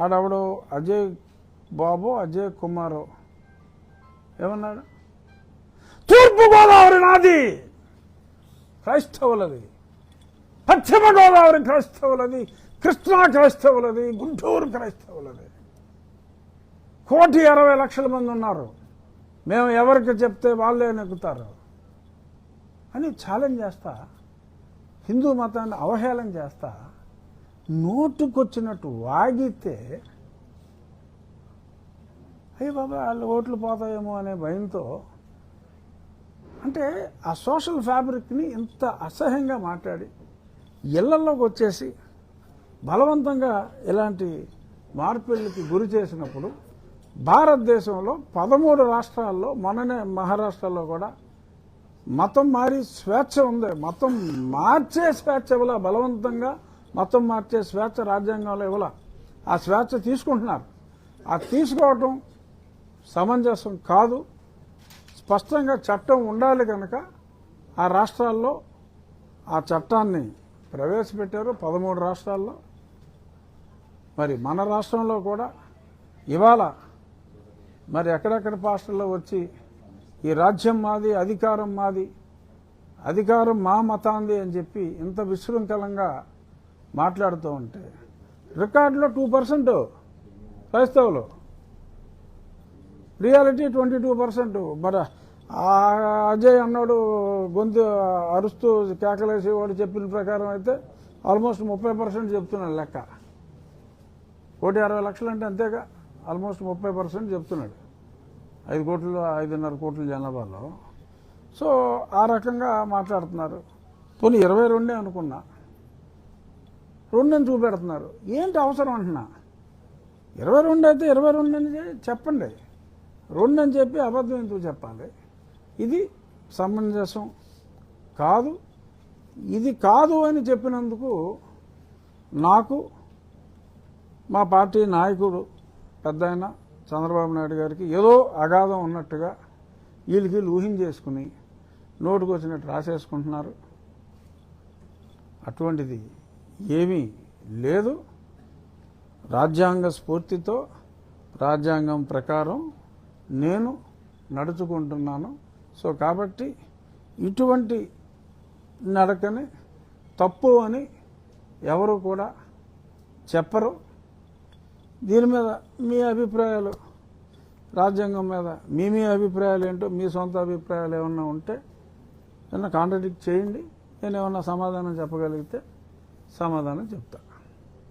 ఆడవడు అజయ్ బాబు అజయ్ కుమారు ఏమన్నాడు? తూర్పుగోదావరి నాది క్రైస్తవులది, పశ్చిమ గోదావరి క్రైస్తవులది, కృష్ణా క్రైస్తవులది, గుంటూరు క్రైస్తవులది. 1,60,00,000 మంది ఉన్నారు. మేము ఎవరికి చెప్తే వాళ్ళే నెక్కుతారు అని ఛాలెంజ్ చేస్తా, హిందూ మతాన్ని అవహేళన చేస్తా, నోటుకొచ్చినట్టు వాగితే అయ్యి బాబా వాళ్ళు ఓట్లు పోతాయేమో అనే భయంతో, అంటే ఆ సోషల్ ఫ్యాబ్రిక్ని ఇంత అసహ్యంగా మాట్లాడి ఇళ్లలోకి వచ్చేసి బలవంతంగా ఇలాంటి మార్పిళ్ళకి గురి చేసినప్పుడు భారతదేశంలో 13 రాష్ట్రాల్లో, మొన్ననే మహారాష్ట్రలో కూడా మతం మారి స్వేచ్ఛ ఉంది. మతం మార్చే స్వేచ్ఛ ఇవ్వాల, బలవంతంగా మతం మార్చే స్వేచ్ఛ రాజ్యాంగంలో ఇవ్వాల. ఆ స్వేచ్ఛ తీసుకుంటున్నారు. ఆ తీసుకోవటం సమంజసం కాదు. స్పష్టంగా చట్టం ఉండాలి కనుక ఆ రాష్ట్రాల్లో ఆ చట్టాన్ని ప్రవేశపెట్టారు, 13 రాష్ట్రాల్లో. మరి మన రాష్ట్రంలో కూడా ఇవాళ మరి ఎక్కడెక్కడ పాస్టర్లో వచ్చి ఈ రాజ్యం మాది, అధికారం మాది, అధికారం మా మతాంది అని చెప్పి ఇంత విశృంఖలంగా మాట్లాడుతూ ఉంటే రికార్డులో 2% క్రైస్తవులు, రియాలిటీ 22%. మరి అజయ్ అన్నాడు గొంతు అరుస్తూ కేకలేసి వాడు చెప్పిన ప్రకారం అయితే ఆల్మోస్ట్ 30% చెప్తున్నాడు లెక్క. 1,60,00,000 అంటే అంతేగా, ఆల్మోస్ట్ 30% చెప్తున్నాడు 5.5 కోట్ల జనాభాలో. సో ఆ రకంగా మాట్లాడుతున్నారు. పోనీ 22 అనుకున్నా, 2 అని చూపెడుతున్నారు. ఏంటి అవసరం అంటున్నా? 22 అయితే 22 అని చెప్పండి, 2 అని చెప్పి అబద్ధం ఎందుకు చెప్పాలి? ఇది సమంజసం కాదు. ఇది కాదు అని చెప్పినందుకు నాకు మా పార్టీ నాయకుడు పెద్దాయన చంద్రబాబు నాయుడు గారికి ఏదో అగాధం ఉన్నట్టుగా వీళ్ళకి ఊహించేసుకుని నోటుకు వచ్చినట్టు రాసేసుకుంటున్నారు. అటువంటిది ఏమీ లేదు. రాజ్యాంగ స్ఫూర్తితో, రాజ్యాంగం ప్రకారం నేను నడుచుకుంటున్నాను. సో కాబట్టి ఇటువంటి నడకని తప్పు అని ఎవరు కూడా చెప్పరు. దీని మీద మీ అభిప్రాయాలు, రాజ్యాంగం మీద మీ అభిప్రాయాలు ఏంటో, మీ సొంత అభిప్రాయాలు ఏమన్నా ఉంటే ఏమన్నా కాంట్రడిక్ట్ చేయండి. నేను ఏమన్నా సమాధానం చెప్పగలిగితే సమాధానం చెప్తా.